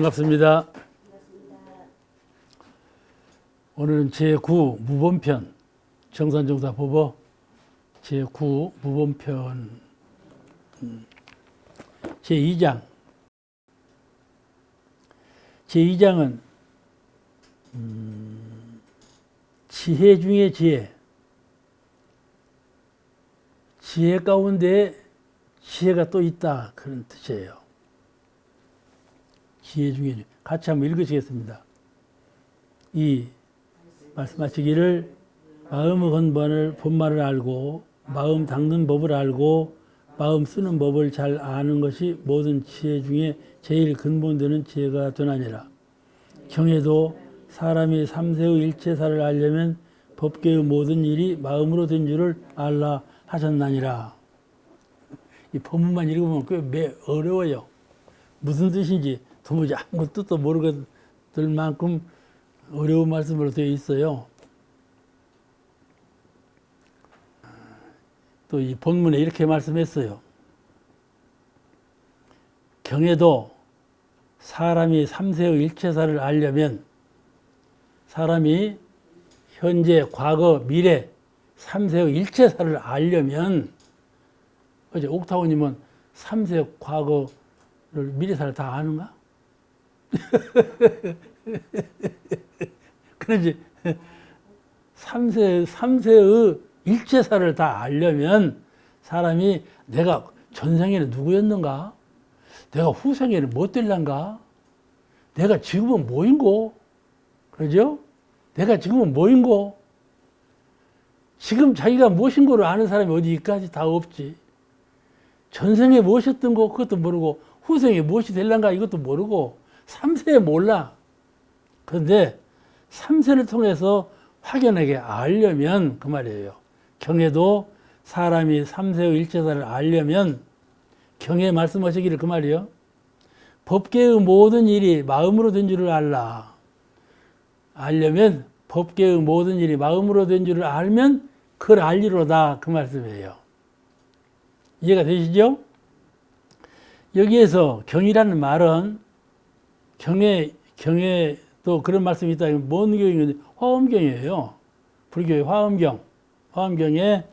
반갑습니다. 오늘은 제9 무범편 정산정사법어 제9 무범편 제2장 제2장은 지혜 중에 지혜 가운데 지혜가 또 있다, 그런 뜻이에요. 지혜 중에 같이 한번 읽으시겠습니다. 이 말씀하시기를 마음의 근본을 본말을 알고 마음 닦는 법을 알고 마음 쓰는 법을 잘 아는 것이 모든 지혜 중에 제일 근본되는 지혜가 되나니라. 경에도 사람이 삼세의 일체사를 알려면 법계의 모든 일이 마음으로 된 줄을 알라 하셨나니라. 이 본문만 읽으면 꽤 어려워요. 무슨 뜻인지 도무지 아무 뜻도 모르겠을 만큼 어려운 말씀으로 되어 있어요. 또 이 본문에 이렇게 말씀했어요. 경에도 사람이 삼세의 일체사를 알려면 사람이 현재, 과거, 미래 삼세의 일체사를 알려면 어제 옥타고님은 삼세 과거를 미래사를 다 아는가? 그러지. 삼세의 일체사를 다 알려면 사람이 내가 전생에는 누구였는가? 내가 후생에는 뭐 될란가? 내가 지금은 뭐인고? 그러죠? 내가 지금은 뭐인고? 지금 자기가 무엇인고를 아는 사람이 어디까지 다 없지. 전생에 무엇이었던 거 그것도 모르고 후생에 무엇이 될란가 이것도 모르고 삼세에 몰라. 그런데 삼세를 통해서 확연하게 알려면 그 말이에요. 경에도 사람이 삼세의 일체사를 알려면 경에 말씀하시기를 그 말이요. 법계의 모든 일이 마음으로 된 줄을 알라. 알려면 법계의 모든 일이 마음으로 된 줄을 알면 그걸 알리로다, 그 말씀이에요. 이해가 되시죠? 여기에서 경이라는 말은 경에 또 그런 말씀이 있다. 뭔 경이냐? 화엄경이에요. 불교의 화엄경. 화엄경에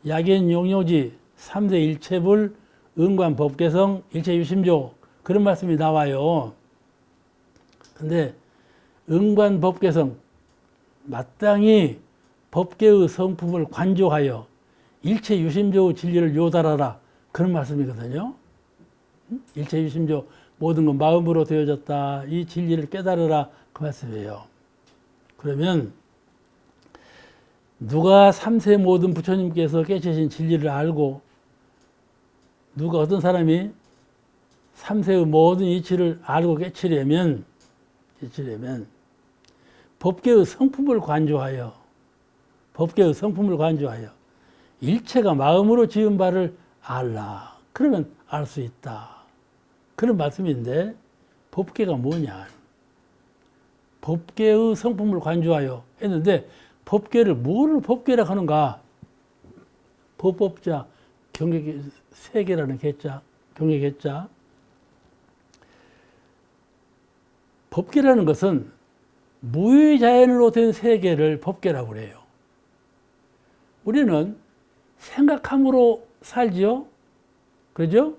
약연용요지 삼세일체불 은관법계성 일체유심조 그런 말씀이 나와요. 근데 은관법계성 마땅히 법계의 성품을 관조하여 일체유심조 진리를 요달하라, 그런 말씀이거든요. 일체유심조 모든 건 마음으로 되어졌다, 이 진리를 깨달으라, 그 말씀이에요. 그러면 누가 삼세 모든 부처님께서 깨치신 진리를 알고 누가 어떤 사람이 삼세의 모든 이치를 알고 깨치려면 법계의 성품을 관조하여 일체가 마음으로 지은 바를 알라. 그러면 알 수 있다. 그런 말씀인데 법계가 뭐냐? 법계의 성품을 관조하여 했는데 법계를 뭐를 법계라고 하는가? 법법자, 경계 세계라는 개자, 경계 개자. 법계라는 것은 무의자연으로 된 세계를 법계라고 그래요. 우리는 생각함으로 살지요? 그러죠?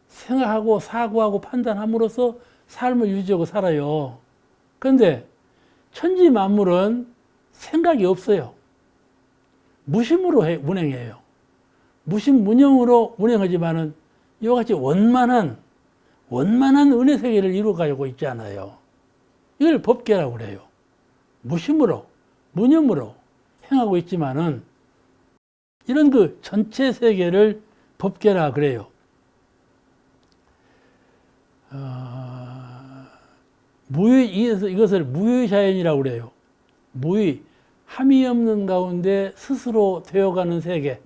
생각하고 사고하고 판단함으로써 삶을 유지하고 살아요. 그런데 천지 만물은 생각이 없어요. 무심으로 운행해요. 무심무념으로 운행하지만은 이와 같이 원만한 은혜 세계를 이루어가고 있지 않아요. 이걸 법계라고 그래요. 무심으로, 무념으로 행하고 있지만은 이런 그 전체 세계를 법계라 그래요. 이것을 무의자연이라고 그래요. 무의, 함이 없는 가운데 스스로 되어가는 세계.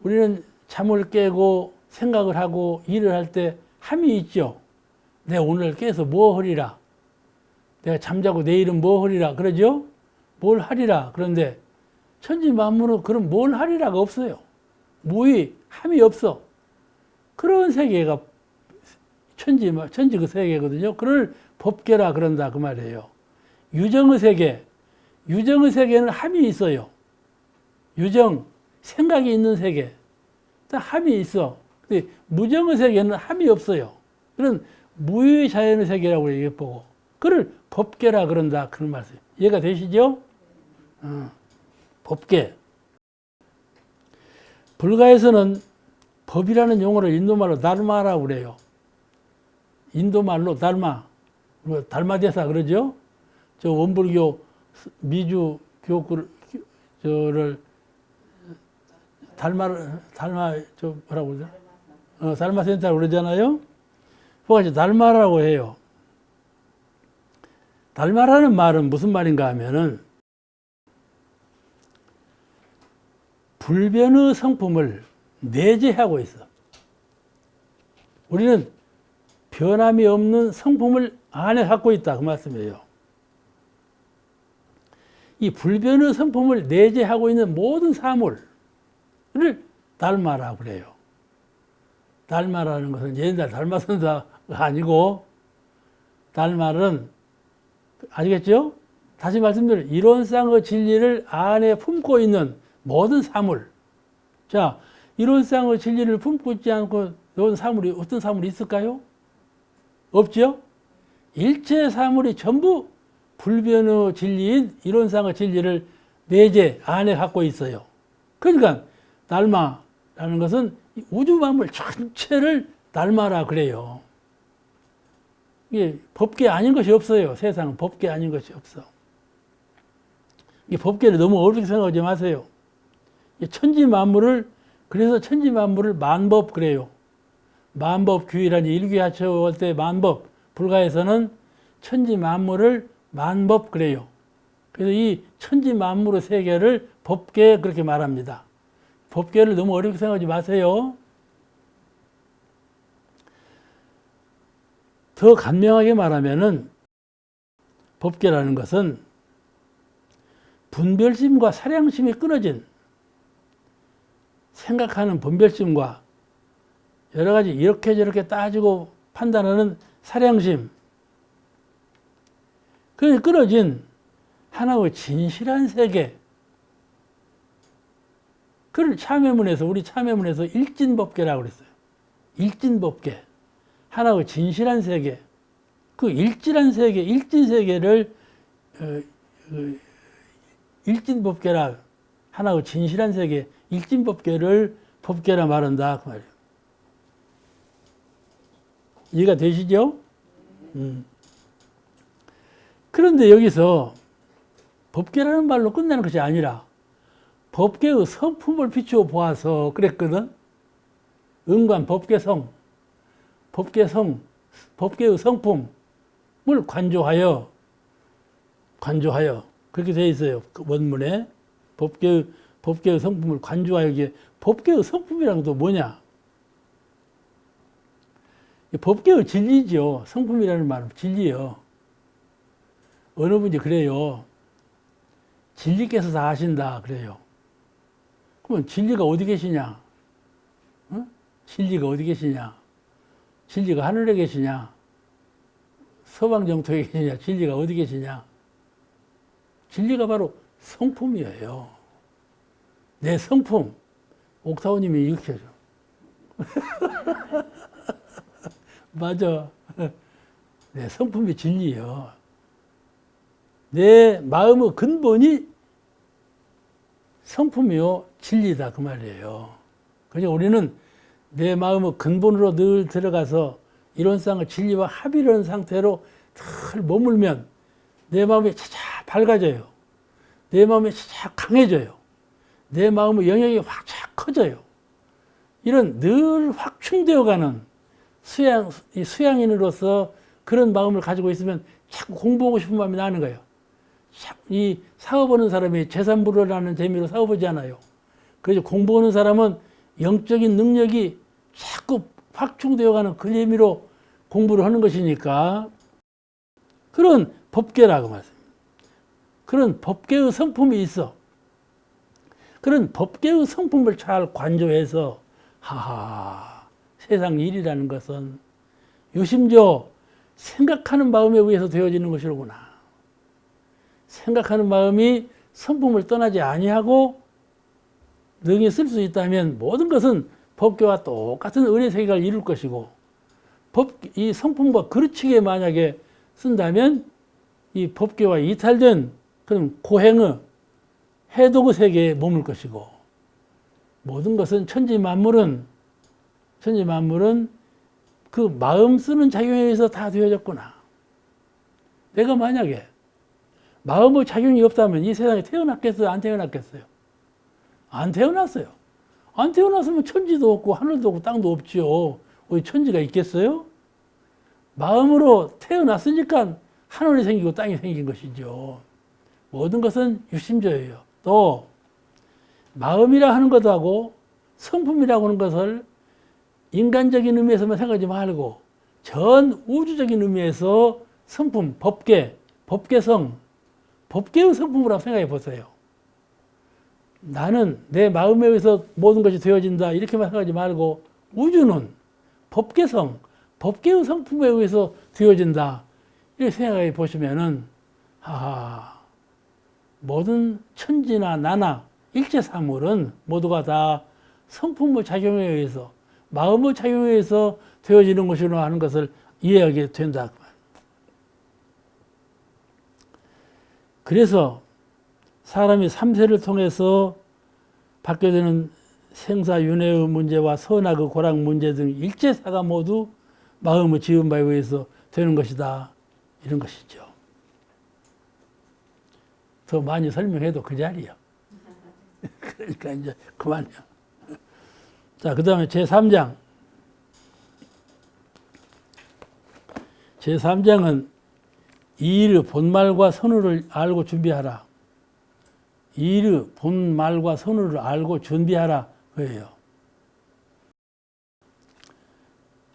우리는 잠을 깨고 생각을 하고 일을 할 때 함이 있죠. 내가 오늘 깨서 뭐 하리라. 내가 잠자고 내일은 뭐 하리라. 그러죠? 뭘 하리라. 그런데 천지 만물은 그럼 뭘 하리라가 없어요. 무의, 함이 없어. 그런 세계가 천지 그 세계거든요. 그걸 법계라 그런다 그 말이에요. 유정의 세계, 유정의 세계는 함이 있어요. 유정, 생각이 있는 세계, 다 함이 있어. 근데 무정의 세계는 함이 없어요. 그런 무의 자연의 세계라고 얘기해보고, 그걸 법계라 그런다 그런 말씀. 이해가 되시죠? 법계. 불가에서는 법이라는 용어를 인도말로 다르마라고 그래요. 인도말로 다르마, 달마대사 그러죠? 저 원불교 미주 교구를 저를 달마 저 뭐라고 그러죠? 달마센터라고 그러잖아요. 그거 달마라고 해요. 달마라는 말은 무슨 말인가 하면은 불변의 성품을 내재하고 있어. 우리는 변함이 없는 성품을 안에 갖고 있다 그 말씀이에요. 이 불변의 성품을 내재하고 있는 모든 사물을 달마라고 그래요. 달마라는 것은 옛날 달마선사가 아니고, 달마는 아시겠죠? 다시 말씀드리면 이론상의 진리를 안에 품고 있는 모든 사물. 자, 이론상의 진리를 품고 있지 않고 어떤 사물이 있을까요? 없죠? 일체 사물이 전부 불변의 진리인 이론상의 진리를 내재 안에 갖고 있어요. 그러니까 달마라는 것은 우주 만물 전체를 달마라 그래요. 이게 법계 아닌 것이 없어요. 세상은 법계 아닌 것이 없어. 이 법계를 너무 어렵게 생각하지 마세요. 천지 만물을, 그래서 천지 만물을 만법 그래요. 만법 규이라니 일귀하초 할 때 만법, 불가에서는 천지 만물을 만법 그래요. 그래서 이 천지 만물의 세계를 법계 그렇게 말합니다. 법계를 너무 어렵게 생각하지 마세요. 더 간명하게 말하면은 법계라는 것은 분별심과 사량심이 끊어진, 생각하는 분별심과 여러 가지 이렇게 저렇게 따지고 판단하는 사량심, 그게 끊어진 하나의 진실한 세계, 그걸 참회문에서, 우리 참회문에서 일진법계라고 그랬어요. 일진법계, 하나의 진실한 세계, 그 일진한 세계, 일진세계를 일진법계라, 하나의 진실한 세계, 일진법계를 법계라 말한다 그 말이에요. 이해가 되시죠? 그런데 여기서 법계라는 말로 끝나는 것이 아니라 법계의 성품을 비추어 보아서 그랬거든. 은관 법계성, 법계의 성품을 관조하여 그렇게 되어 있어요. 그 원문에 법계의 성품을 관조하여. 이게 법계의 성품이란 것도 뭐냐? 법계의 진리죠. 성품이라는 말은 진리요. 어느 분이 그래요. 진리께서 다 하신다 그래요. 그러면 진리가 어디 계시냐? 어? 진리가 어디 계시냐? 진리가 하늘에 계시냐? 서방정토에 계시냐? 진리가 어디 계시냐? 진리가 바로 성품이에요. 내 성품. 옥타오님이 이렇게 해줘. 맞아. 내 성품이 진리요. 내 마음의 근본이 성품이요 진리다 그 말이에요. 그래서 우리는 내 마음의 근본으로 늘 들어가서 이론상의 진리와 합의하는 상태로 늘 머물면 내 마음이 차차 밝아져요. 내 마음이 차차 강해져요. 내 마음의 영역이 확 커져요. 이런 늘 확충되어가는 수양인으로서 그런 마음을 가지고 있으면 자꾸 공부하고 싶은 마음이 나는 거예요. 이 사업하는 사람이 재산불허라는 재미로 사업하지 않아요. 그래서 공부하는 사람은 영적인 능력이 자꾸 확충되어가는 그 재미로 공부를 하는 것이니까 그런 법계라고 말씀합니다. 그런 법계의 성품이 있어. 그런 법계의 성품을 잘 관조해서 세상 일이라는 것은 유심조 생각하는 마음에 의해서 되어지는 것이로구나. 생각하는 마음이 성품을 떠나지 아니하고 능히 쓸 수 있다면 모든 것은 법계와 똑같은 은혜 세계를 이룰 것이고, 이 성품과 그르치게 만약에 쓴다면 이 법계와 이탈된 그런 고행의 해독의 세계에 머물 것이고, 모든 것은 천지만물은 그 마음 쓰는 작용에 의해서 다 되어졌구나. 내가 만약에 마음의 작용이 없다면 이 세상에 태어났겠어요? 안 태어났겠어요? 안 태어났어요. 안 태어났으면 천지도 없고 하늘도 없고 땅도 없지요. 왜 천지가 있겠어요? 마음으로 태어났으니까 하늘이 생기고 땅이 생긴 것이죠. 모든 것은 유심조예요. 또 마음이라 하는 것하고 성품이라고 하는 것을 인간적인 의미에서만 생각하지 말고 전 우주적인 의미에서 성품, 법계, 법계성, 법계의 성품이라고 생각해 보세요. 나는 내 마음에 의해서 모든 것이 되어진다 이렇게만 생각하지 말고 우주는 법계성, 법계의 성품에 의해서 되어진다 이렇게 생각해 보시면은 모든 천지나 나나 일체 사물은 모두가 다 성품의 작용에 의해서 마음의 작용에 의해서 되어지는 것이라 하는 것을 이해하게 된다. 그래서 사람이 삼세를 통해서 받게 되는 생사윤회의 문제와 선악의 고락 문제 등 일체사가 모두 마음의 지은 바에 의해서 되는 것이다. 이런 것이죠. 더 많이 설명해도 그 자리야. 그러니까 이제 그만이야. 자, 그 다음에 제3장. 제3장은 이일의 본말과 선후를 알고 준비하라. 이일의 본말과 선후를 알고 준비하라. 그래요.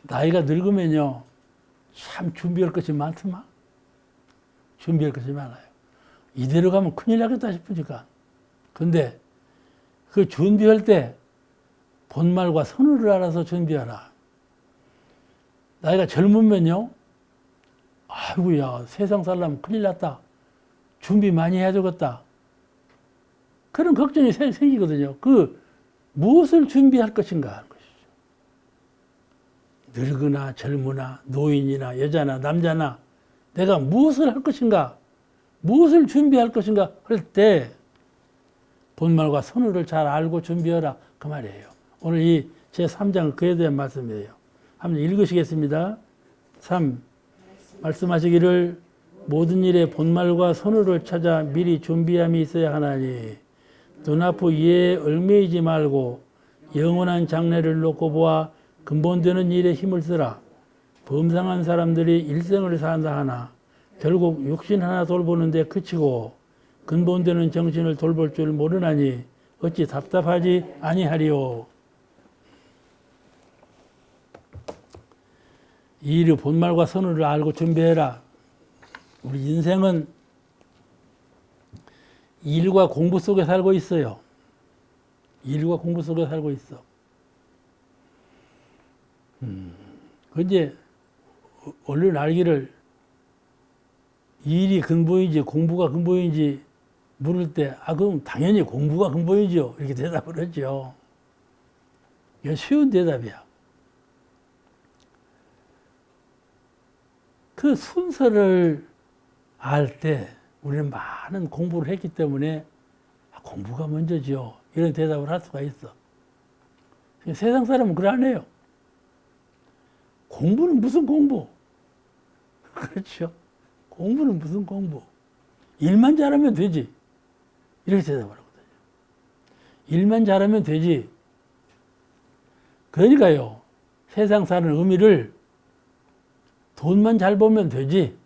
나이가 늙으면요, 참 준비할 것이 많더만. 준비할 것이 많아요. 이대로 가면 큰일 나겠다 싶으니까. 근데 그 준비할 때 본말과 선후를 알아서 준비하라. 나이가 젊으면요, 아이고야, 세상 살려면 큰일 났다. 준비 많이 해야 되겠다. 그런 걱정이 생기거든요. 무엇을 준비할 것인가 하는 것이죠. 늙으나 젊으나 노인이나 여자나 남자나 내가 무엇을 할 것인가, 무엇을 준비할 것인가 할 때 본말과 선후를 잘 알고 준비하라. 그 말이에요. 오늘 이 제3장은 그에 대한 말씀이에요. 한번 읽으시겠습니다. 3. 말씀하시기를 모든 일에 본말과 선후를 찾아 미리 준비함이 있어야 하나니 눈앞의 이에 얽매이지 말고 영원한 장래를 놓고 보아 근본되는 일에 힘을 쓰라. 범상한 사람들이 일생을 산다 하나 결국 육신 하나 돌보는 데 그치고 근본되는 정신을 돌볼 줄 모르나니 어찌 답답하지 아니하리요. 이 일의 본말과 선후를 알고 준비해라. 우리 인생은 일과 공부 속에 살고 있어요. 일과 공부 속에 살고 있어. 근데 얼른 알기를 일이 근본인지 공부가 근본인지 물을 때, 그럼 당연히 공부가 근본이죠. 이렇게 대답을 하죠. 이건 쉬운 대답이야. 그 순서를 알 때 우리는 많은 공부를 했기 때문에 공부가 먼저죠. 이런 대답을 할 수가 있어. 세상 사람은 그래 안 해요. 공부는 무슨 공부? 그렇죠. 공부는 무슨 공부? 일만 잘하면 되지. 이렇게 대답을 하거든요. 일만 잘하면 되지. 그러니까요. 세상 사는 의미를 돈만 잘 벌면 되지.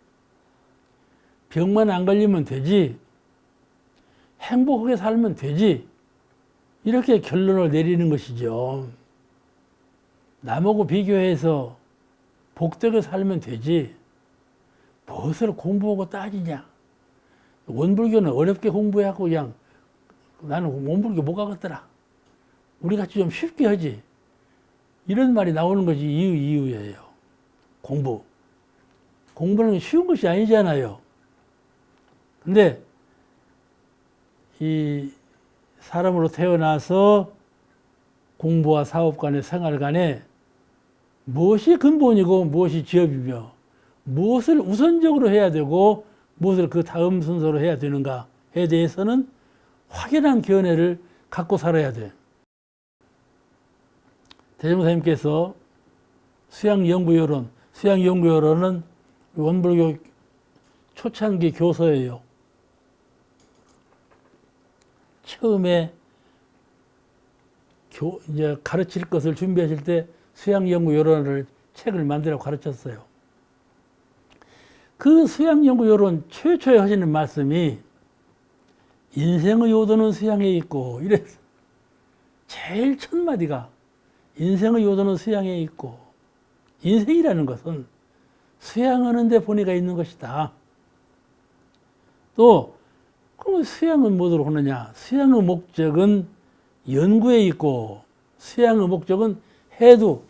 병만 안 걸리면 되지. 행복하게 살면 되지. 이렇게 결론을 내리는 것이죠. 남하고 비교해서 복되게 살면 되지. 무엇을 공부하고 따지냐. 원불교는 어렵게 공부해갖고 그냥 나는 원불교 못 가겠더라. 우리 같이 좀 쉽게 하지. 이런 말이 나오는 것이 이유예요. 공부는 쉬운 것이 아니잖아요. 근데 이 사람으로 태어나서 공부와 사업 간의 생활 간에 무엇이 근본이고 무엇이 지엽이며 무엇을 우선적으로 해야 되고 무엇을 그 다음 순서로 해야 되는가에 대해서는 확연한 견해를 갖고 살아야 돼. 대종사님께서 수양연구요론은 원불교 초창기 교서예요. 처음에 이제 가르칠 것을 준비하실 때 수양연구요론을 책을 만들어 가르쳤어요. 그 수양연구요론 최초에 하시는 말씀이 인생의 요도는 수양에 있고 이래서 제일 첫 마디가 인생의 요도는 수양에 있고 인생이라는 것은 수양하는 데 본의가 있는 것이다. 또 그럼 수양은 뭐로 하느냐? 수양의 목적은 연구에 있고 수양의 목적은 해도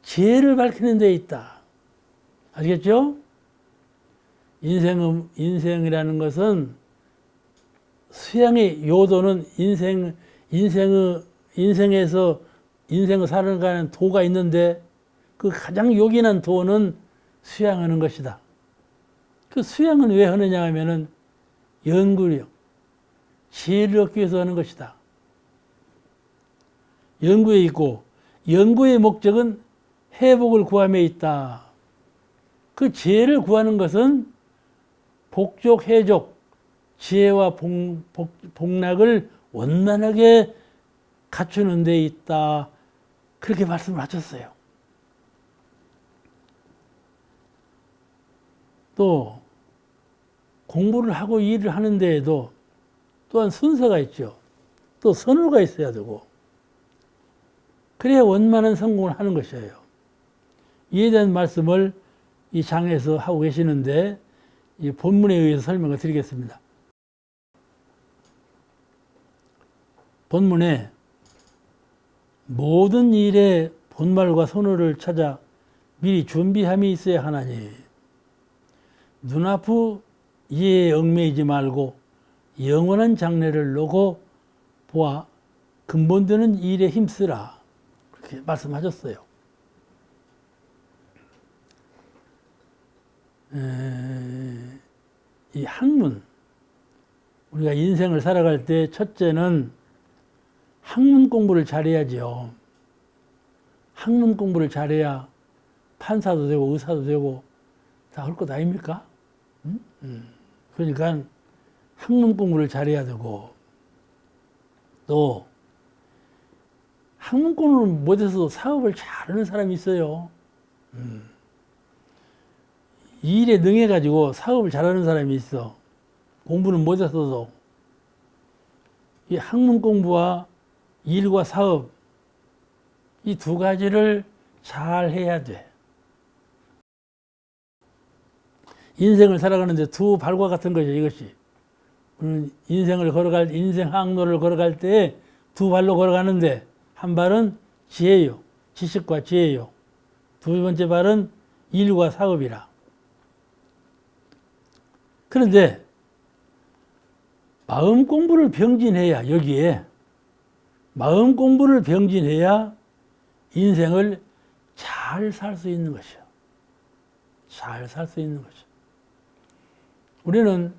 지혜를 밝히는 데 있다. 아시겠죠? 인생이라는 것은 수양의 요도는 인생에서 인생을 살아가는 도가 있는데 그 가장 요긴한 도는 수양하는 것이다. 그 수양은 왜 하느냐 하면은 연구력, 지혜를 얻기 위해서 하는 것이다. 연구에 있고 연구의 목적은 회복을 구함에 있다. 그 지혜를 구하는 것은 복족, 해족, 지혜와 복락을 원만하게 갖추는 데 있다. 그렇게 말씀을 하셨어요. 또 공부를 하고 일을 하는 데에도 또한 순서가 있죠. 또 선호가 있어야 되고 그래야 원만한 성공을 하는 것이에요. 이에 대한 말씀을 이 장에서 하고 계시는데 이 본문에 의해서 설명을 드리겠습니다. 본문에 모든 일에 본말과 선호를 찾아 미리 준비함이 있어야 하나니 눈앞의 이해에 얽매이지 말고 영원한 장래를 놓고 보아 근본되는 일에 힘쓰라. 그렇게 말씀하셨어요. 이 학문, 우리가 인생을 살아갈 때 첫째는 학문 공부를 잘해야죠. 학문 공부를 잘해야 판사도 되고 의사도 되고 다 할 것 아닙니까? 그러니까 학문 공부를 잘해야 되고 또 학문 공부를 못해서도 사업을 잘하는 사람이 있어요. 이 일에 능해가지고 사업을 잘하는 사람이 있어. 공부는 못해서도. 이 학문 공부와 일과 사업 이 두 가지를 잘 해야 돼. 인생을 살아가는데 두 발과 같은 거죠, 이것이. 우리는 인생 항로를 걸어갈 때 두 발로 걸어가는데 한 발은 지혜요. 지식과 지혜요. 두 번째 발은 일과 사업이라. 그런데 마음 공부를 병진해야 여기에 마음 공부를 병진해야 인생을 잘 살 수 있는 것이요. 잘 살 수 있는 것이요. 우리는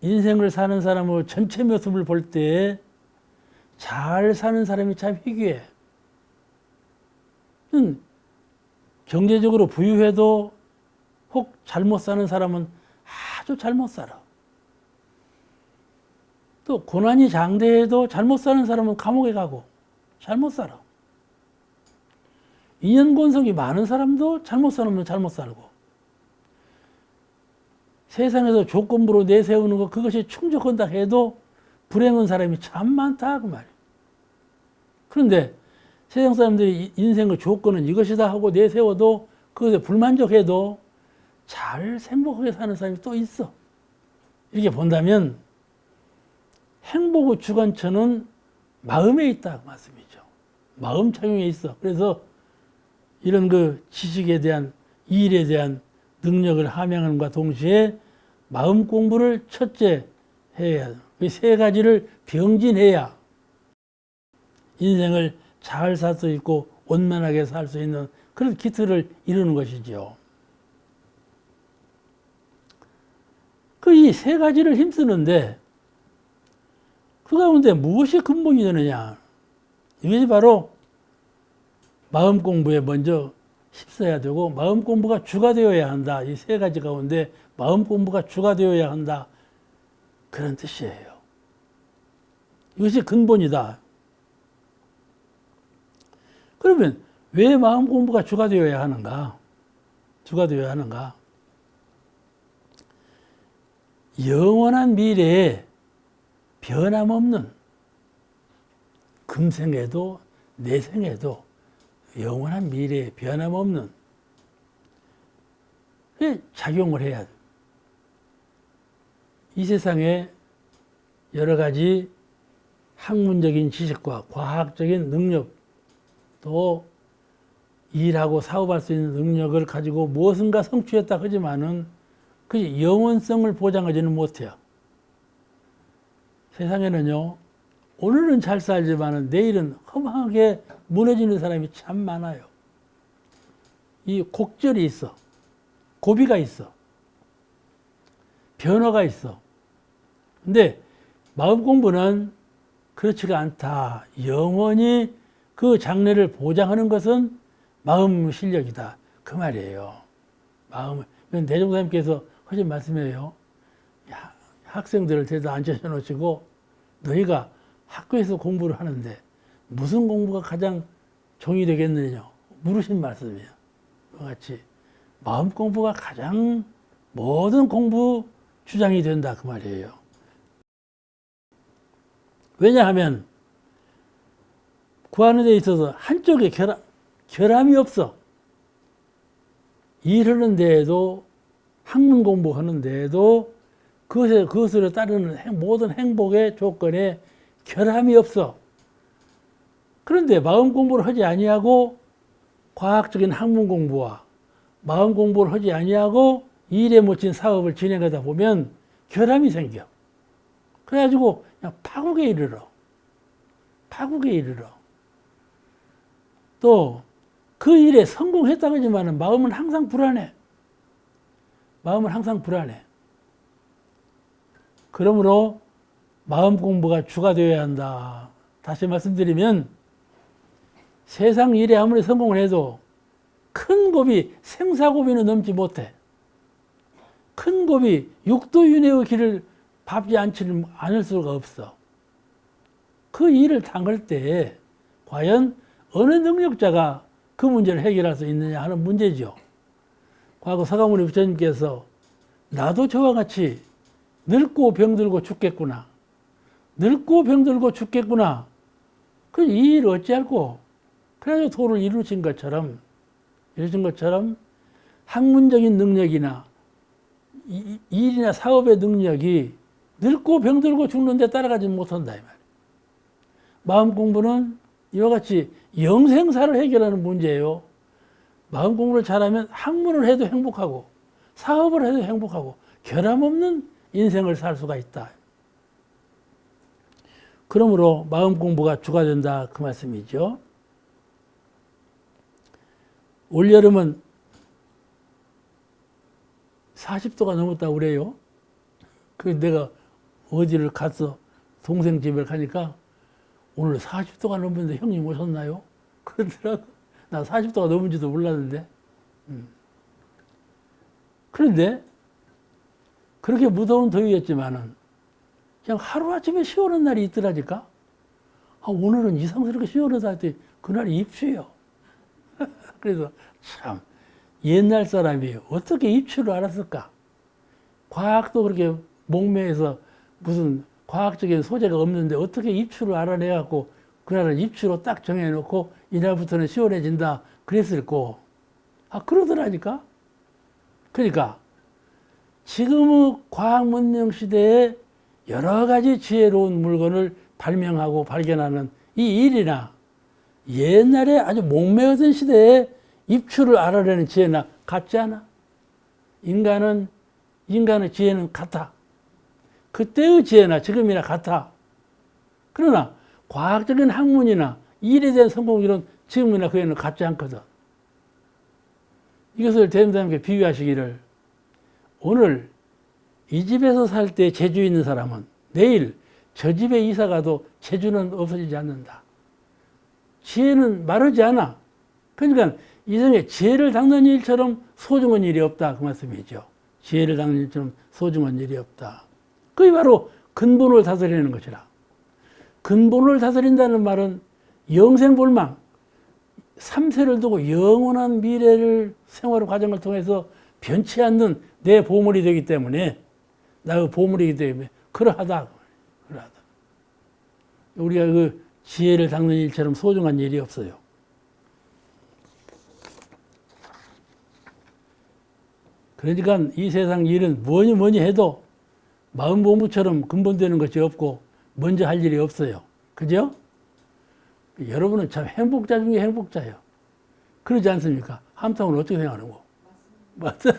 인생을 사는 사람의 전체 모습을 볼 때 잘 사는 사람이 참 희귀해. 경제적으로 부유해도 혹 잘못 사는 사람은 아주 잘못 살아. 또 고난이 장대해도 잘못 사는 사람은 감옥에 가고 잘못 살아. 인연권성이 많은 사람도 잘못 살면 잘못 살고 세상에서 조건부로 내세우는 것 그것이 충족한다 해도 불행한 사람이 참 많다 그 말이에요. 그런데 세상 사람들이 인생의 조건은 이것이다 하고 내세워도 그것에 불만족해도 잘 행복하게 사는 사람이 또 있어. 이렇게 본다면 행복의 주관처는 마음에 있다 그 말씀이죠. 마음 착용에 있어. 그래서 이런 그 지식에 대한 이 일에 대한 능력을 함양함과 동시에 마음 공부를 첫째 해야 이 세 가지를 병진해야 인생을 잘 살 수 있고 원만하게 살 수 있는 그런 기틀을 이루는 것이죠. 그 이 세 가지를 힘쓰는데 그 가운데 무엇이 근본이 되느냐? 이것이 바로 마음 공부에 먼저 힘써야 되고 마음 공부가 주가 되어야 한다. 이 세 가지 가운데 마음 공부가 주가 되어야 한다. 그런 뜻이에요. 이것이 근본이다. 그러면 왜 마음 공부가 주가 되어야 하는가? 주가 되어야 하는가? 영원한 미래에 변함없는 금생에도 내생에도 영원한 미래에 변함없는 작용을 해야 돼. 이 세상에 여러 가지 학문적인 지식과 과학적인 능력 또 일하고 사업할 수 있는 능력을 가지고 무엇인가 성취했다 하지만은 그 영원성을 보장하지는 못해요. 세상에는요, 오늘은 잘 살지만은 내일은 험하게 무너지는 사람이 참 많아요. 이 곡절이 있어. 고비가 있어. 변화가 있어. 근데 마음 공부는 그렇지가 않다. 영원히 그 장래를 보장하는 것은 마음 실력이다. 그 말이에요. 마음을. 대종사님께서 하신 말씀이에요. 학생들을 데려다 앉혀져 놓으시고 너희가 학교에서 공부를 하는데 무슨 공부가 가장 종이 되겠느냐 물으신 말씀이에요. 그와 같이 마음 공부가 가장 모든 공부 주장이 된다. 그 말이에요. 왜냐하면 구하는 데 있어서 한쪽에 결함이 없어. 일하는 데에도 학문 공부하는 데에도 그것으로 따르는 모든 행복의 조건에 결함이 없어. 그런데 마음 공부를 하지 아니하고 과학적인 학문 공부와 마음 공부를 하지 아니하고 일에 묻힌 사업을 진행하다 보면 결함이 생겨. 그래가지고 그냥 파국에 이르러. 파국에 이르러. 또 그 일에 성공했다고 하지만 마음은 항상 불안해. 마음은 항상 불안해. 그러므로 마음 공부가 주가 되어야 한다. 다시 말씀드리면 세상 일에 아무리 성공을 해도 큰 고비, 생사고비는 넘지 못해. 큰 고비, 육도윤회의 길을 밟지 않을 수가 없어. 그 일을 당할 때 과연 어느 능력자가 그 문제를 해결할 수 있느냐 하는 문제죠. 과거 서가모니 부처님께서 나도 저와 같이 늙고 병들고 죽겠구나. 늙고 병들고 죽겠구나. 그 이 일을 어찌할꼬? 그래서 도를 이루신 것처럼 학문적인 능력이나 일이나 사업의 능력이 늙고 병들고 죽는데 따라가지 못한다 이 말이에요. 마음 공부는 이와 같이 영생사를 해결하는 문제예요. 마음 공부를 잘하면 학문을 해도 행복하고 사업을 해도 행복하고 결함 없는 인생을 살 수가 있다. 그러므로 마음 공부가 주가 된다 그 말씀이죠. 올여름은 40도가 넘었다고 그래요. 그래서 내가 어디를 갔어. 동생 집에 가니까 오늘 40도가 넘었는데 형님 오셨나요? 그러더라고. 나 40도가 넘은지도 몰랐는데. 그런데 그렇게 무더운 더위였지만은 그냥 하루아침에 시원한 날이 있더라니까. 오늘은 이상스럽게 시원하다 했더니 그날이 입추예요. 그래서 참 옛날 사람이 어떻게 입추를 알았을까? 과학도 그렇게 목매해서 무슨 과학적인 소재가 없는데 어떻게 입추를 알아내갖고 그날은 입추로 딱 정해놓고 이날부터는 시원해진다 그랬을꼬. 그러더라니까. 그러니까 지금의 과학 문명 시대에 여러 가지 지혜로운 물건을 발명하고 발견하는 이 일이나 옛날에 아주 목매어던 시대에 입추를 알아내는 지혜나 같지 않아? 인간의 지혜는 같아. 그때의 지혜나 지금이나 같아. 그러나 과학적인 학문이나 일에 대한 성공 이론 지금이나 그에는 같지 않거든. 이것을 대통령님께 비유하시기를, 오늘 이 집에서 살 때 재주 있는 사람은 내일 저 집에 이사 가도 재주는 없어지지 않는다. 지혜는 마르지 않아. 그러니까 이생에 지혜를 닦는 일처럼 소중한 일이 없다, 그 말씀이죠. 지혜를 닦는 일처럼 소중한 일이 없다. 그게 바로 근본을 다스리는 것이라. 근본을 다스린다는 말은 영생볼망, 3세를 두고 영원한 미래를 생활 과정을 통해서 변치 않는 내 보물이 되기 때문에, 나의 보물이기 때문에 그러하다. 그러하다. 우리가 그 지혜를 닦는 일처럼 소중한 일이 없어요. 그러니까 이 세상 일은 뭐니 해도 마음 공부처럼 근본되는 것이 없고 먼저 할 일이 없어요. 그죠? 여러분은 참 행복자 중에 행복자예요. 그러지 않습니까? 함정은 어떻게 생각하는 거? 맞아.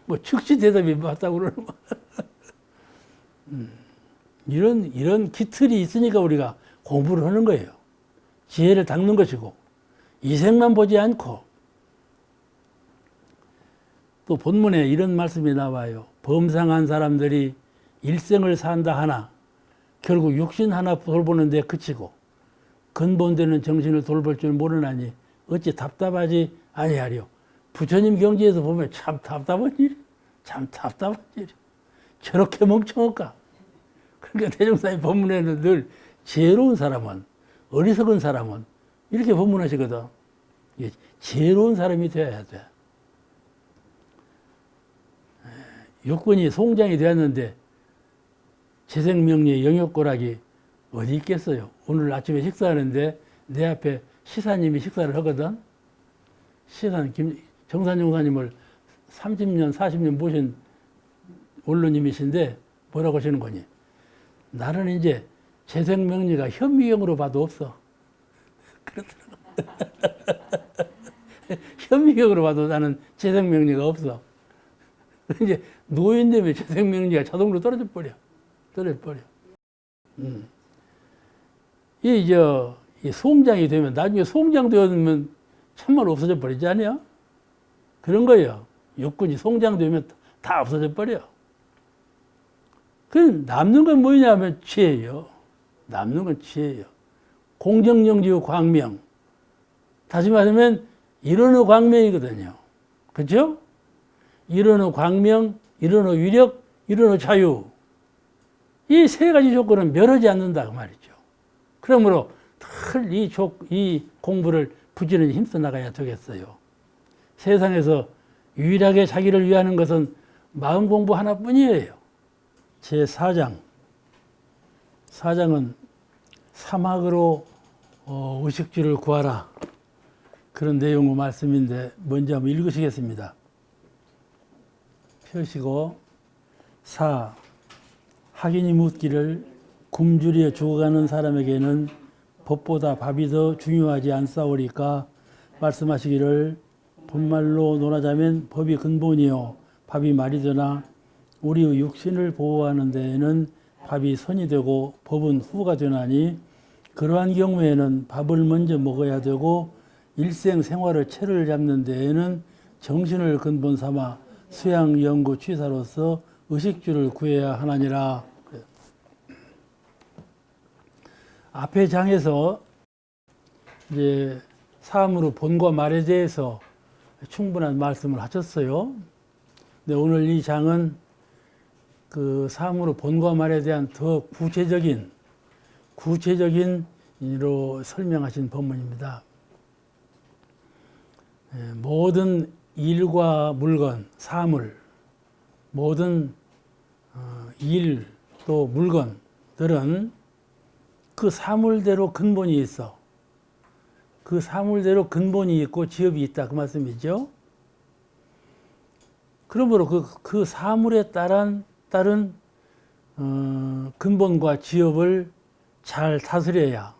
뭐 즉시 대답이 맞다고 그러는 거. 이런 기틀이 있으니까 우리가 공부를 하는 거예요. 지혜를 닦는 것이고, 이생만 보지 않고. 또 본문에 이런 말씀이 나와요. 범상한 사람들이 일생을 산다 하나 결국 육신 하나 돌보는 데 그치고 근본되는 정신을 돌볼 줄 모르나니 어찌 답답하지 아니하리요. 부처님 경지에서 보면 참 답답한 일이, 참 답답한 일이. 저렇게 멍청할까? 그러니까 대종사의 법문에는 늘 지혜로운 사람은, 어리석은 사람은 이렇게 법문하시거든. 지혜로운 사람이 되어야 돼. 육군이 송장이 되었는데 재생명리의 영역고락이 어디 있겠어요? 오늘 아침에 식사하는데 내 앞에 시사님이 식사를 하거든. 시사는 정산 용사님을 30년, 40년 모신 원로님이신데 뭐라고 하시는 거니? 나는 이제 재생명리가 현미경으로 봐도 없어. 그렇더라고. 현미경으로 봐도 나는 재생명리가 없어. 이제 노인 되면 재생명리가 자동으로 떨어져 버려. 이 송장이 되면 나중에 송장 되면 참말 없어져 버리지 않아요? 그런 거예요. 육군이 송장 되면 다 없어져 버려. 그 남는 건 뭐냐면 지혜예요. 남는 건 지혜예요. 공정영지의 광명. 다시 말하면 이론의 광명이거든요. 그렇죠? 이론의 광명, 이론의 위력, 이론의 자유. 이 세 가지 조건은 멸하지 않는다 그 말이죠. 그러므로 이 공부를 부지런히 힘써 나가야 되겠어요. 세상에서 유일하게 자기를 위하는 것은 마음 공부 하나뿐이에요. 제4장. 4장은 사막으로 의식주를 구하라. 그런 내용의 말씀인데 먼저 한번 읽으시겠습니다. 펴시고 4. 학인이 묻기를 굶주려 죽어가는 사람에게는 법보다 밥이 더 중요하지 않사오리까 말씀하시기를 본말로 논하자면 법이 근본이요 밥이 말이 되나 우리의 육신을 보호하는 데에는 밥이 선이 되고 법은 후가 되나니 그러한 경우에는 밥을 먼저 먹어야 되고 일생 생활의 체를 잡는 데에는 정신을 근본 삼아 수양 연구 취사로서 의식주를 구해야 하나니라. 앞의 장에서 이제 사음으로 본과 말에 대해서 충분한 말씀을 하셨어요. 근데 오늘 이 장은 그 사음으로 본과 말에 대한 더 구체적인 로 설명하신 법문입니다. 모든 일과 물건, 사물, 모든 일 또 물건들은 그 사물대로 근본이 있어. 그 사물대로 근본이 있고 지엽이 있다 그 말씀이죠. 그러므로 그 사물에 따른 근본과 지엽을 잘 다스려야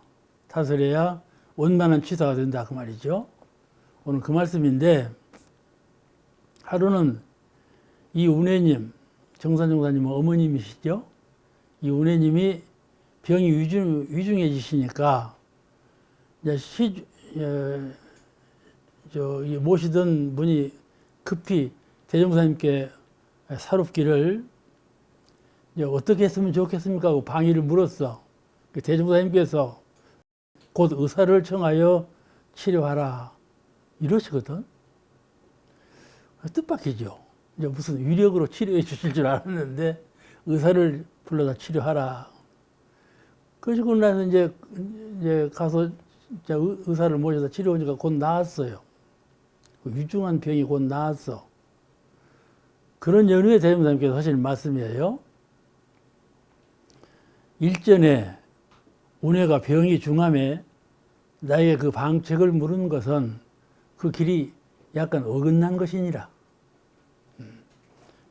원만한 취사가 된다 그 말이죠. 오늘 그 말씀인데, 하루는 이 운해님, 정산정사님은 어머님이시죠? 이 운해님이 병이 위중해지시니까 이제 모시던 분이 급히 대종사님께 사롭기를 이제 어떻게 했으면 좋겠습니까? 하고 방의를 물었어. 대종사님께서 곧 의사를 청하여 치료하라. 이러시거든. 뜻밖이죠. 이제 무슨 위력으로 치료해 주실 줄 알았는데 의사를 불러다 치료하라. 그러시고 나서 이제 가서 의사를 모셔다 치료하니까 곧 나았어요. 위중한 병이 곧 나았어. 그런 연후에 대종사님께서 하시는 말씀이에요. 일전에 운해가 병이 중함에 나에게 그 방책을 물은 것은 그 길이 약간 어긋난 것이니라.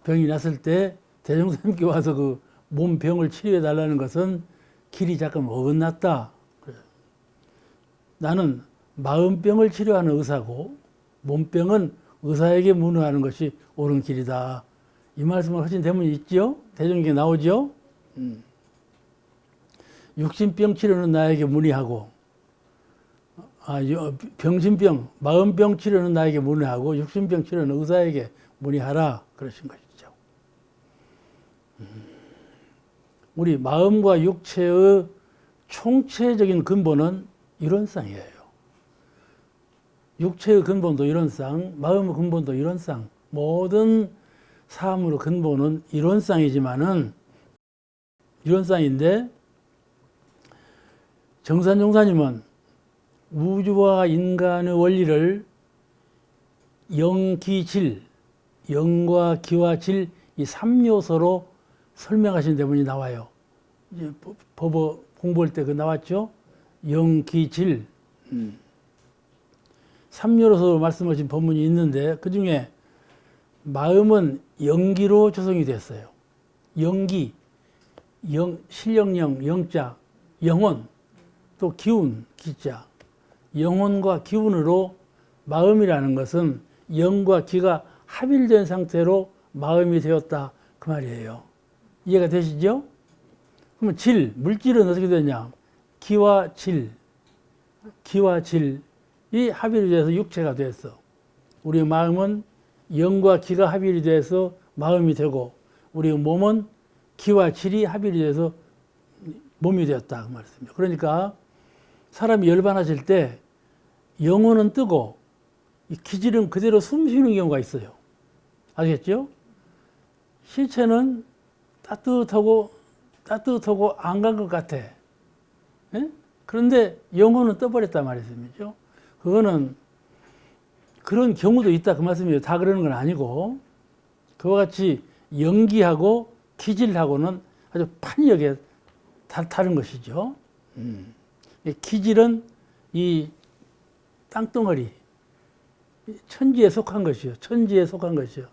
병이 났을 때 대종사님께 와서 그 몸 병을 치료해 달라는 것은 길이 잠깐 어긋났다. 나는 마음병을 치료하는 의사고 몸병은 의사에게 문의하는 것이 옳은 길이다. 이 말씀을 하신 대문이 있죠? 대종에게 나오죠? 육신병 치료는 나에게 문의하고, 병신병, 마음병 치료는 나에게 문의하고 육신병 치료는 의사에게 문의하라. 그러신 것이죠. 우리 마음과 육체의 총체적인 근본은 이론상이에요. 육체의 근본도 이론상, 마음의 근본도 이론상, 모든 사물의 근본은 이론상이지만은, 이론상인데, 정산종사님은 우주와 인간의 원리를 영기질, 영과 기와 질, 이 3요소로 설명하신 대문이 나와요. 이제 법어 공부할 때 그 나왔죠? 영기질. 3요소로 말씀하신 법문이 있는데, 그 중에 마음은 영기로 조성이 됐어요. 영기, 신령령, 영자, 영혼, 또 기운, 기자. 영혼과 기운으로 마음이라는 것은 영과 기가 합일된 상태로 마음이 되었다. 그 말이에요. 이해가 되시죠? 그러면 질, 물질은 어떻게 되냐? 기와 질이 합일이 돼서 육체가 됐어. 우리 마음은 영과 기가 합일이 돼서 마음이 되고, 우리 몸은 기와 질이 합일이 돼서 몸이 되었다. 그 말씀이에요. 그러니까 사람이 열반하실 때 영혼은 뜨고 이 기질은 그대로 숨 쉬는 경우가 있어요. 아시겠죠? 신체는 따뜻하고 안 간 것 같아. 예? 그런데 영혼은 떠버렸단 말이죠. 그거는 그런 경우도 있다 그 말씀이에요. 다 그러는 건 아니고, 그와 같이 연기하고 기질하고는 아주 판이하게 다른 것이죠. 기질은 이 땅덩어리, 천지에 속한 것이요. 천지에 속한 것이요.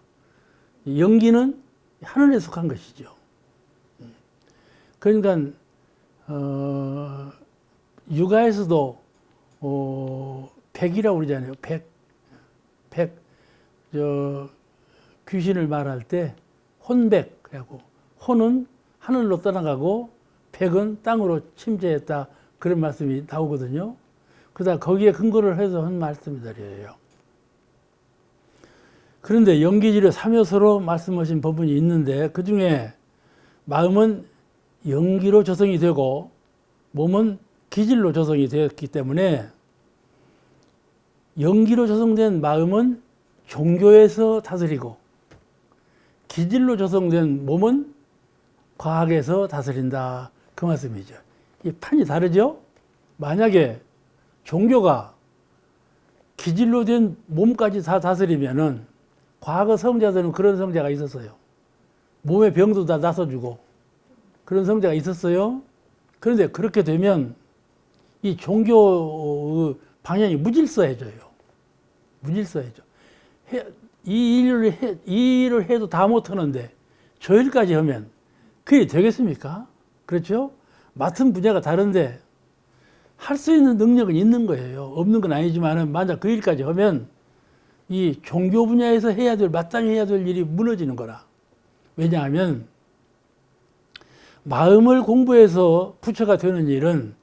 연기는 하늘에 속한 것이죠. 그러니까 육아에서도 백이라고 그러잖아요. 귀신을 말할 때 혼백, 그래고 혼은 하늘로 떠나가고 백은 땅으로 침재했다. 그런 말씀이 나오거든요. 그러다 거기에 근거를 해서 한 말씀들이에요. 그런데 영기질의 3요소로 말씀하신 부분이 있는데, 그 중에 마음은 영기로 조성이 되고 몸은 기질로 조성이 되었기 때문에, 영기로 조성된 마음은 종교에서 다스리고 기질로 조성된 몸은 과학에서 다스린다. 그 말씀이죠. 이 판이 다르죠? 만약에 종교가 기질로 된 몸까지 다 다스리면은, 과거 성자들은 그런 성자가 있었어요. 몸의 병도 다 나서주고 그런 성자가 있었어요. 그런데 그렇게 되면 이 종교 방향이 무질서해져요. 무질서해져. 이 일을 해도 다 못하는데 저 일까지 하면 그게 되겠습니까? 그렇죠? 맡은 분야가 다른데 할 수 있는 능력은 있는 거예요. 없는 건 아니지만은 만약 그 일까지 하면 이 종교 분야에서 해야 될, 마땅히 해야 될 일이 무너지는 거라. 왜냐하면 마음을 공부해서 부처가 되는 일은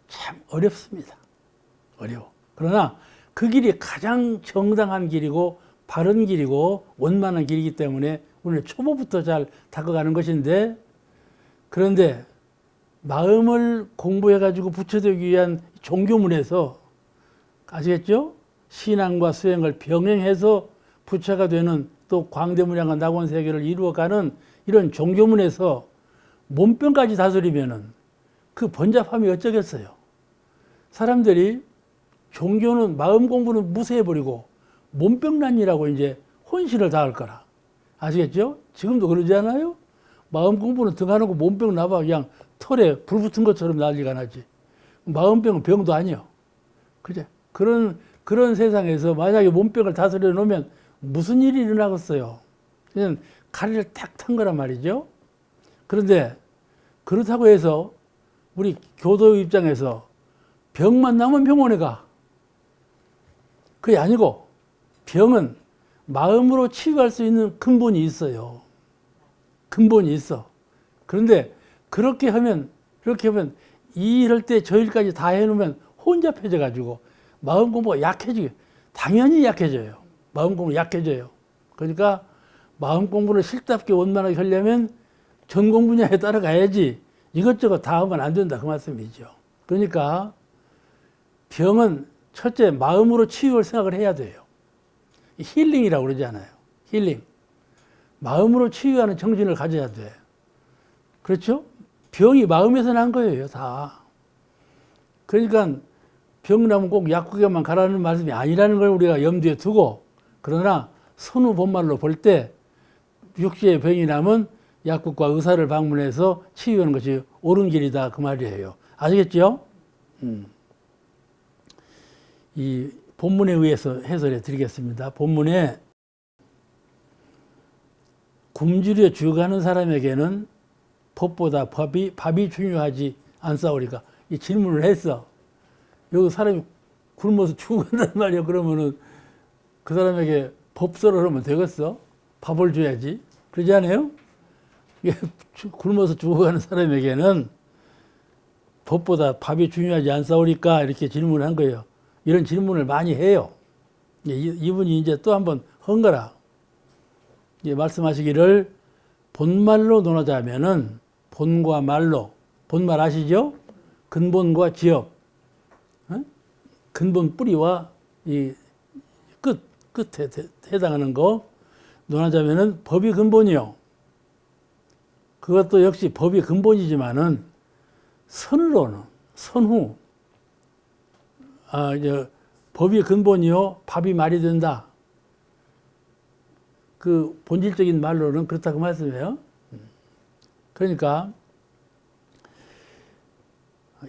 참 어렵습니다. 어려워. 그러나 그 길이 가장 정당한 길이고 바른 길이고 원만한 길이기 때문에 오늘 초보부터 잘 닦아가는 것인데, 그런데 마음을 공부해가지고 부처되기 위한 종교문에서 아시겠죠? 신앙과 수행을 병행해서 부처가 되는 또 광대무량과 낙원세계를 이루어가는 이런 종교문에서 몸병까지 다스리면은 그 번잡함이 어쩌겠어요. 사람들이 종교는 마음 공부는 무시해버리고 몸병난이라고 이제 혼신을 다할 거라. 아시겠죠? 지금도 그러지 않아요? 마음 공부는 등하놓고 몸병 나봐 그냥 털에 불 붙은 것처럼 난리가 나지. 마음병은 병도 아니요. 그죠? 그런 세상에서 만약에 몸병을 다스려 놓으면 무슨 일이 일어나겠어요? 그냥 가리를 탁 탄 거란 말이죠. 그런데 그렇다고 해서 우리 교도 입장에서 병만 나면 병원에 가. 그게 아니고 병은 마음으로 치유할 수 있는 근본이 있어요. 근본이 있어. 그런데 그렇게 하면 이 일 할 때 저 일까지 다 해놓으면 혼잡해져 가지고 마음 공부가 약해지게, 당연히 약해져요. 마음 공부 약해져요. 그러니까 마음 공부를 실답게 원만하게 하려면 전공 분야에 따라가야지 이것저것 다 하면 안 된다 그 말씀이죠. 그러니까 병은 첫째 마음으로 치유할 생각을 해야 돼요. 힐링이라고 그러잖아요. 힐링. 마음으로 치유하는 정신을 가져야 돼. 그렇죠? 병이 마음에서 난 거예요, 다. 그러니까 병 나면 꼭 약국에만 가라는 말씀이 아니라는 걸 우리가 염두에 두고, 그러나 선후 본말로 볼 때 육체에 병이 나면 약국과 의사를 방문해서 치유하는 것이 옳은 길이다 그 말이에요. 아시겠죠? 이 본문에 의해서 해설해 드리겠습니다. 본문에 굶주려 죽어가는 사람에게는 법보다 밥이 중요하지 않사오리까, 이 질문을 했어. 여기 사람이 굶어서 죽어간단 말이야. 그러면은 그 사람에게 법설을 하면 되겠어? 밥을 줘야지. 그러지 않아요? 굶어서 죽어가는 사람에게는 법보다 밥이 중요하지 않사오리까, 이렇게 질문을 한 거예요. 이런 질문을 많이 해요. 이분이 이제 또 한번 한 거라. 말씀하시기를 본말로 논하자면은 본과 말로, 본말 아시죠? 근본과 지엽, 근본 뿌리와 이 끝에 해당하는 거 논하자면은 법이 근본이요. 그것도 역시 법이 근본이지만은 선으로는 선후, 법이 근본이요 밥이 말이 된다. 그 본질적인 말로는 그렇다고 말씀해요. 그러니까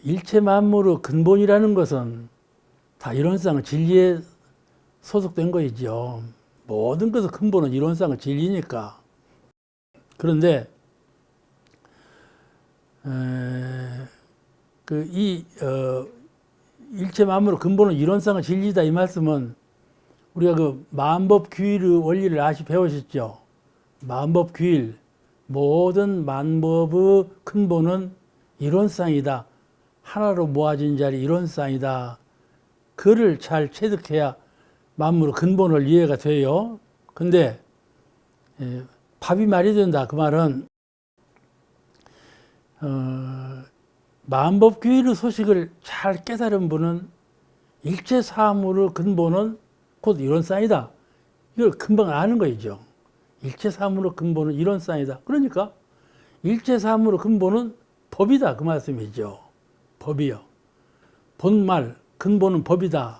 일체 만물의 근본이라는 것은 다 이론상 진리에 소속된 것이죠. 모든 것의 근본은 이론상 진리니까. 그런데 일체 만물의 근본은 이론상의 진리다 이 말씀은 우리가 그 만법규일의 원리를 배우셨죠. 만법규일, 모든 만법의 근본은 이론상이다. 하나로 모아진 자리 이론상이다. 그를 잘 체득해야 만물의 근본을 이해가 돼요. 근데 밥이 말이 된다. 그 말은 만법규일의 소식을 잘 깨달은 분은 일체 사물의 근본은 곧 이론상이다. 이걸 금방 아는 거죠. 일체 사물의 근본은 이론상이다. 그러니까 일체 사물의 근본은 법이다. 그 말씀이죠. 법이요. 본말, 근본은 법이다.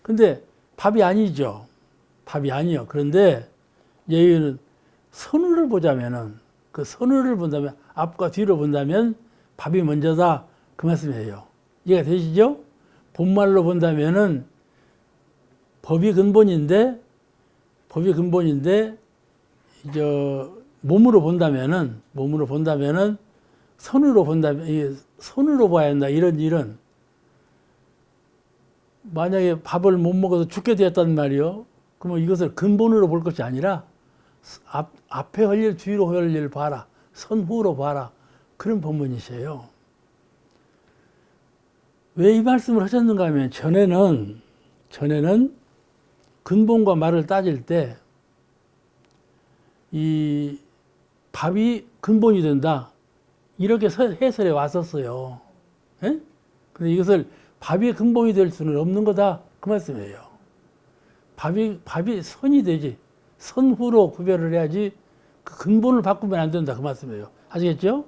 근데 밥이 아니죠. 밥이 아니요. 그런데 여기는 선우를 보자면은, 그 선우를 본다면, 앞과 뒤로 본다면 밥이 먼저다. 그 말씀이에요. 이해가 되시죠? 본말로 본다면은 법이 근본인데, 몸으로 본다면은, 손으로 본다면, 손으로 봐야 한다. 이런 만약에 밥을 못 먹어서 죽게 되었단 말이요. 그러면 이것을 근본으로 볼 것이 아니라 앞에 할 일, 뒤로 할 일 봐라. 선후로 봐라. 그런 법문이세요. 왜 이 말씀을 하셨는가 하면 전에는 근본과 말을 따질 때 이 밥이 근본이 된다. 이렇게 해설해 왔었어요. 예? 근데 이것을 밥이 근본이 될 수는 없는 거다. 그 말씀이에요. 밥이 선이 되지. 선후로 구별을 해야지 그 근본을 바꾸면 안 된다. 그 말씀이에요. 아시겠죠?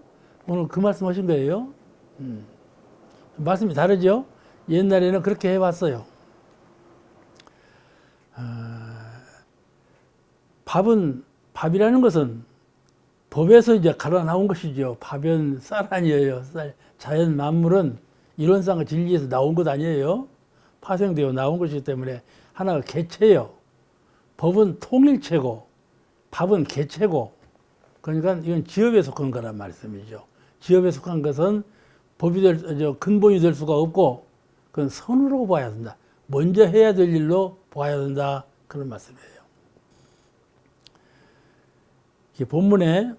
오늘 그 말씀 하신 거예요. 말씀이 다르죠? 옛날에는 그렇게 해왔어요. 밥이라는 것은 법에서 이제 갈아 나온 것이죠. 밥은 쌀 아니에요. 쌀. 자연 만물은 이론상의 진리에서 나온 것 아니에요. 파생되어 나온 것이기 때문에 하나가 개체예요. 법은 통일체고 밥은 개체고 그러니까 이건 지업에 속한 거란 말씀이죠. 지업에 속한 것은 근본이 될 수가 없고 그건 선으로 봐야 된다. 먼저 해야 될 일로 봐야 된다. 그런 말씀이에요. 본문에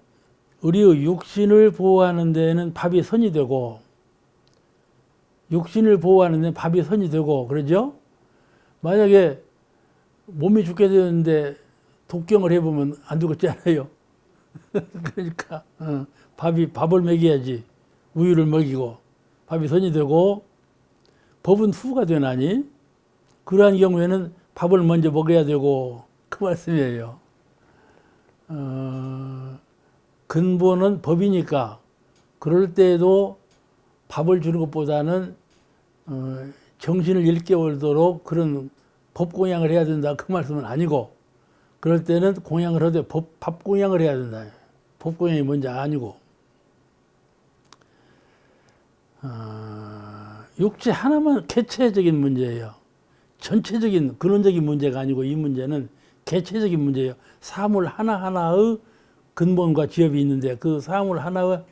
우리의 육신을 보호하는 데는 밥이 선이 되고 육신을 보호하는 데는 밥이 선이 되고 그러죠? 만약에 몸이 죽게 되는데 독경을 해보면 안 죽었잖아요. 그러니까 밥을 먹여야지. 우유를 먹이고 밥이 선이 되고 법은 후가 되나니 그러한 경우에는 밥을 먼저 먹어야 되고 그 말씀이에요. 근본은 법이니까 그럴 때에도 밥을 주는 것보다는 정신을 일깨우도록 그런 법 공양을 해야 된다 그 말씀은 아니고 그럴 때는 공양을 하되 밥 공양을 해야 된다. 법 공양이 먼저 아니고 육체 하나만 개체적인 문제예요. 전체적인 근원적인 문제가 아니고 이 문제는 개체적인 문제예요. 사물 하나하나의 근본과 지업이 있는데 그 사물 하나의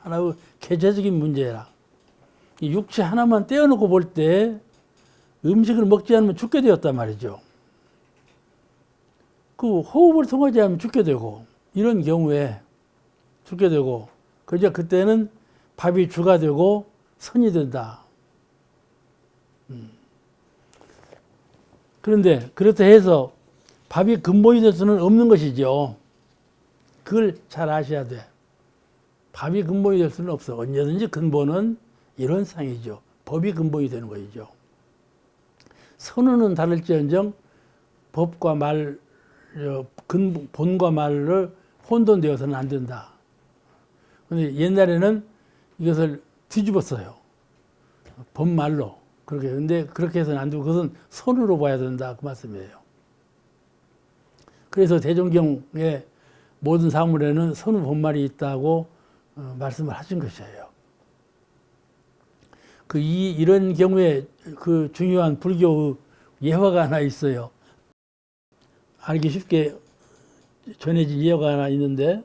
개체적인 문제라. 이 육체 하나만 떼어놓고 볼 때 음식을 먹지 않으면 죽게 되었단 말이죠. 그 호흡을 통하지 않으면 죽게 되고 이런 경우에 죽게 되고 그때는 밥이 주가 되고 선이 된다. 그런데 그렇다 해서 밥이 근본이 될 수는 없는 것이죠. 그걸 잘 아셔야 돼. 밥이 근본이 될 수는 없어. 언제든지 근본은 이론상이죠. 법이 근본이 되는 것이죠. 선언은 다를지언정 법과 말, 본과 말을 혼돈되어서는 안 된다. 그런데 옛날에는 이것을 뒤집었어요. 법말로. 근데 그렇게 해서는 안 되고 그것은 선으로 봐야 된다. 그 말씀이에요. 그래서 대종경의 모든 사물에는 선우 본말이 있다고 말씀을 하신 것이에요. 이런 경우에 그 중요한 불교의 예화가 하나 있어요. 알기 쉽게 전해진 예화가 하나 있는데,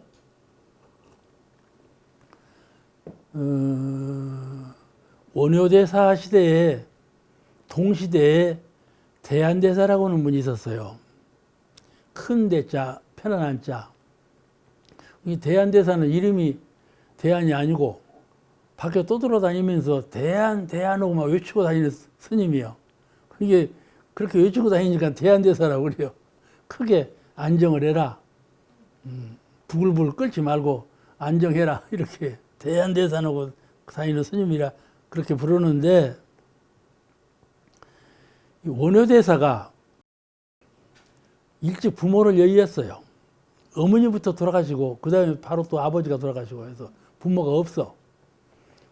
원효대사 시대에 동시대에 대한대사라고 하는 분이 있었어요. 큰 대자, 편안한 자. 이 대한대사는 이름이 대한이 아니고 밖에 떠돌아다니면서 대한 막 외치고 다니는 스님이요. 이게 그렇게 외치고 다니니까 대한대사라고 그래요. 크게 안정을 해라. 부글부글 끓지 말고 안정해라. 이렇게 대한대사라고 다니는 스님이라 그렇게 부르는데 이 원효대사가 일찍 부모를 여의었어요. 어머니부터 돌아가시고 그 다음에 바로 또 아버지가 돌아가시고 해서 부모가 없어.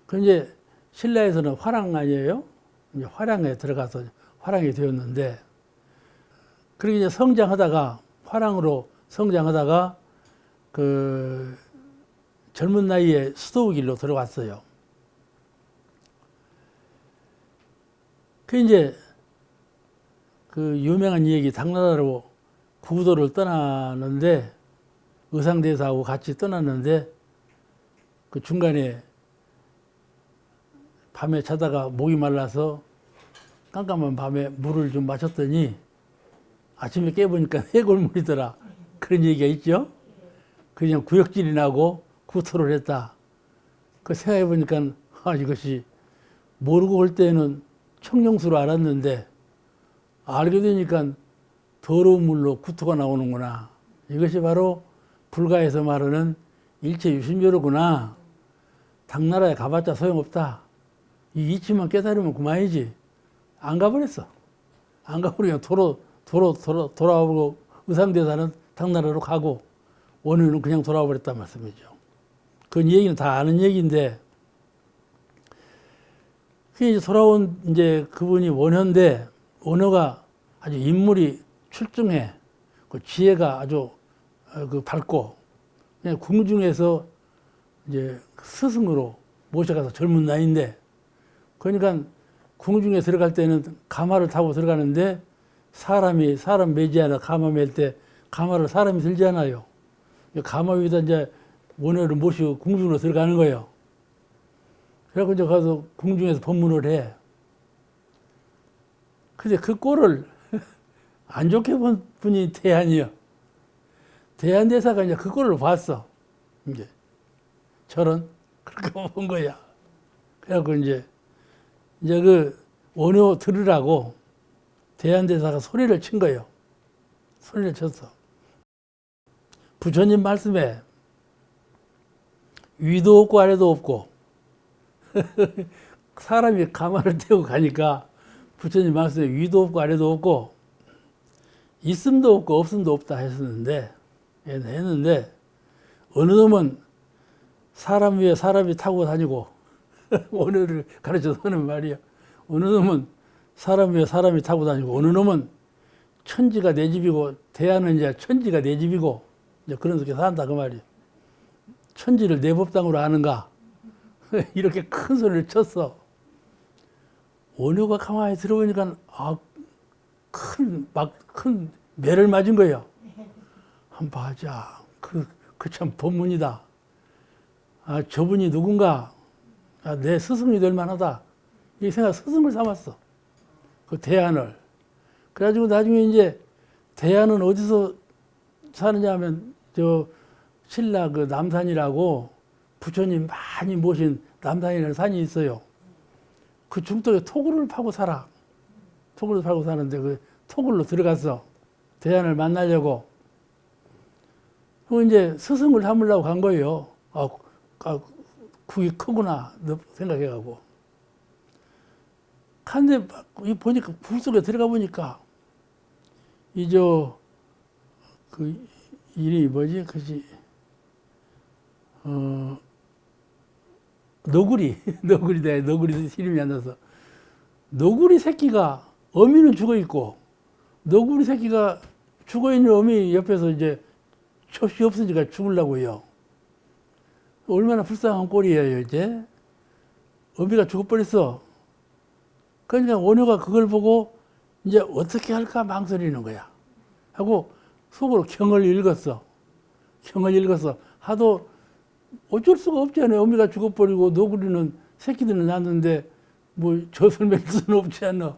그런데 신라에서는 화랑 아니에요? 이제 화랑에 들어가서 화랑이 되었는데 그렇게 이제 화랑으로 성장하다가 그 젊은 나이에 수도의 길로 들어갔어요. 그 이제 그 유명한 얘기 당나라로 구도를 떠나는데 의상대사하고 같이 떠났는데 그 중간에 밤에 자다가 목이 말라서 깜깜한 밤에 물을 좀 마셨더니 아침에 깨보니까 해골물이더라. 그런 얘기가 있죠. 그냥 구역질이 나고 구토를 했다. 그 생각해보니까 이것이 모르고 올 때는 청룡수로 알았는데 알게 되니까 더러운 물로 구토가 나오는구나. 이것이 바로 불가에서 말하는 일체 유심조로구나. 당나라에 가봤자 소용없다. 이 이치만 깨달으면 그만이지. 안 가버렸어. 안 가버리면 돌아오고 의상대사는 당나라로 가고 원효는 그냥 돌아버렸단 말씀이죠. 그 얘기는 다 아는 얘기인데, 그 이제 돌아온 이제 그분이 원효인데, 원효가 아주 인물이 출중해. 그 지혜가 아주 그 밝고, 그냥 궁중에서 이제 스승으로 모셔가서 젊은 나이인데, 그러니까 궁중에 들어갈 때는 가마를 타고 들어가는데, 사람 매지하나 가마 맬 때 가마를 사람이 들지 않아요. 가마 위에다 이제 원효를 모시고 궁중으로 들어가는 거예요. 그래갖고 이제 가서 궁중에서 법문을 해. 근데 그 꼴을 안 좋게 본 분이 대한이요. 대한대사가 이제 그 꼴을 봤어. 이제 저런 그렇게 본 거야. 그래갖고 이제 그 원효 들으라고 대한대사가 소리를 친 거예요. 소리를 쳤어. 부처님 말씀에 위도 없고 아래도 없고 사람이 가마를 태우고 가니까 부처님 말씀에 위도 없고 아래도 없고 있음도 없고 없음도 없다 했었는데 어느 놈은 사람 위에 사람이 타고 다니고 원효를 가르쳐서 하는 말이야. 어느 놈은 사람 위에 사람이 타고 다니고 어느 놈은 천지가 내 집이고 대하는 이제 천지가 내 집이고 이제 그런 속에 산다 그 말이야. 천지를 내 법당으로 아는가? 이렇게 큰 소리를 쳤어. 원효가 가만히 들어보니까 큰 매를 맞은 거예요. 한번 봐자. 그 참 법문이다. 저분이 누군가? 내 스승이 될 만하다. 이 생각 스승을 삼았어. 그 대안을. 그래가지고 나중에 이제 대안은 어디서 사느냐 하면 신라 그 남산이라고 부처님 많이 모신 남산이라는 산이 있어요. 그 중턱에 토굴을 파고 살아. 토굴을 파고 사는데 그 토굴로 들어갔어. 대안을 만나려고. 그 이제 스승을 삼으려고 간 거예요. 국이 크구나 생각해가고. 근데 보니까 굴 속에 들어가 보니까 그 이름이 뭐지? 그지? 너구리 이름이 안 나서. 너구리 새끼가 어미는 죽어 있고, 너구리 새끼가 죽어 있는 어미 옆에서 이제 젖이 없으니까 죽으려고요. 얼마나 불쌍한 꼴이에요, 이제. 어미가 죽어버렸어. 그러니까 원효가 그걸 보고 이제 어떻게 할까 망설이는 거야. 하고 속으로 경을 읽었어. 하도 어쩔 수가 없잖아요. 어미가 죽어버리고 너구리는 새끼들은 낳았는데 뭐 젖을 먹일 수는 없지 않나.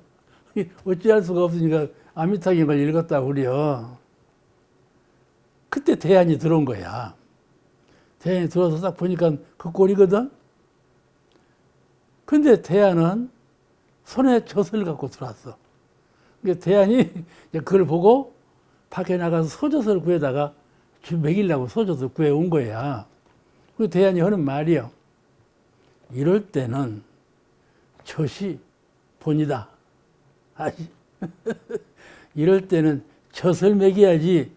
어찌할 수가 없으니까 아미타경을 읽었다고 그래요. 그때 대안이 들어온 거야. 대안이 들어와서 딱 보니까 그 꼴이거든. 근데 대안은 손에 젖을 갖고 들어왔어. 그러니까 대안이 그걸 보고 밖에 나가서 소젖을 구해다가 먹이려고 소젖을 구해온 거야. 그 대안이 하는 말이요. 이럴 때는 젖이 본이다. 이럴 때는 젖을 먹여야지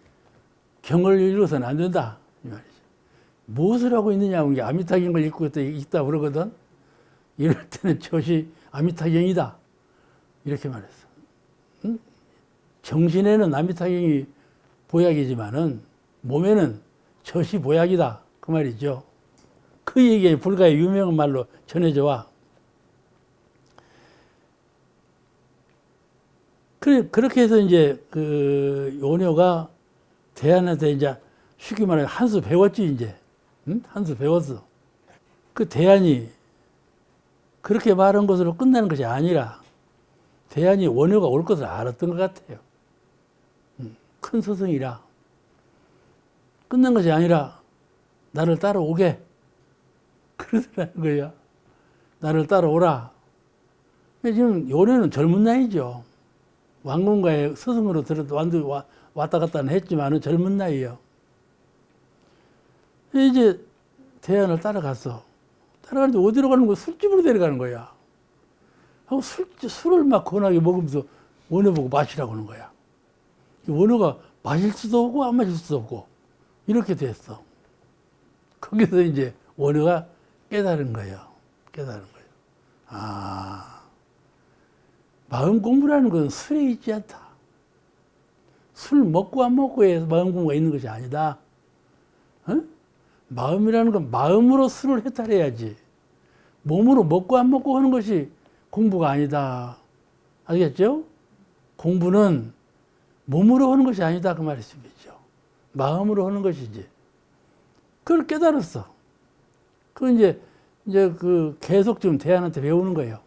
경을 읽어서는 안 된다. 이 말이지. 무엇을 하고 있느냐, 이게 아미타경을 읽고 있다 그러거든. 이럴 때는 젖이 아미타경이다. 이렇게 말했어. 응? 정신에는 아미타경이 보약이지만은 몸에는 젖이 보약이다. 그 말이죠. 그 얘기가 불가의 유명한 말로 전해져 와. 그렇게 해서 이제 그 원효가 대안한테 이제 쉽게 말하면 한 수 배웠지, 이제. 응? 한 수 배웠어. 그 대안이 그렇게 말한 것으로 끝나는 것이 아니라 대안이 원효가 올 것을 알았던 것 같아요. 큰 스승이라. 끝난 것이 아니라 나를 따라오게 그러더라는 거야. 나를 따라오라. 지금 원효는 젊은 나이죠. 왕궁가에 스승으로 왔다 갔다 했지만은 젊은 나이요. 이제 대안을 따라갔어. 따라가는데 어디로 가는 거야? 술집으로 데려가는 거야. 하고 술을 막 권하게 먹으면서 원효 보고 마시라고 하는 거야. 원효가 마실 수도 없고 안 마실 수도 없고 이렇게 됐어. 거기서 이제 원효가 깨달은 거예요. 깨달은 거예요. 아, 마음 공부라는 건 술에 있지 않다. 술 먹고 안 먹고에 마음 공부가 있는 것이 아니다. 어? 마음이라는 건 마음으로 술을 해탈해야지. 몸으로 먹고 안 먹고 하는 것이 공부가 아니다. 알겠죠? 공부는 몸으로 하는 것이 아니다. 그 말씀이죠. 마음으로 하는 것이지. 그걸 깨달았어. 그 이제 그 계속 지금 대안한테 배우는 거예요.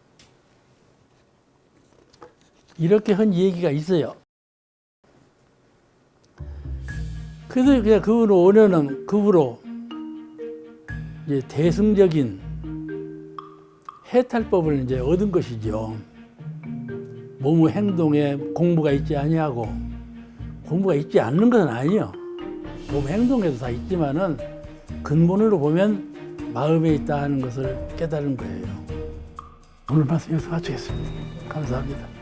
이렇게 한 얘기가 있어요. 그래서 그냥 그 후로 원효는 그 후로 이제 대승적인 해탈법을 이제 얻은 것이죠. 몸의 행동에 공부가 있지 아니하고 공부가 있지 않는 것은 아니에요. 몸 행동에도 다 있지만은 근본으로 보면 마음에 있다 하는 것을 깨달은 거예요. 오늘 말씀 여기서 마치겠습니다. 감사합니다.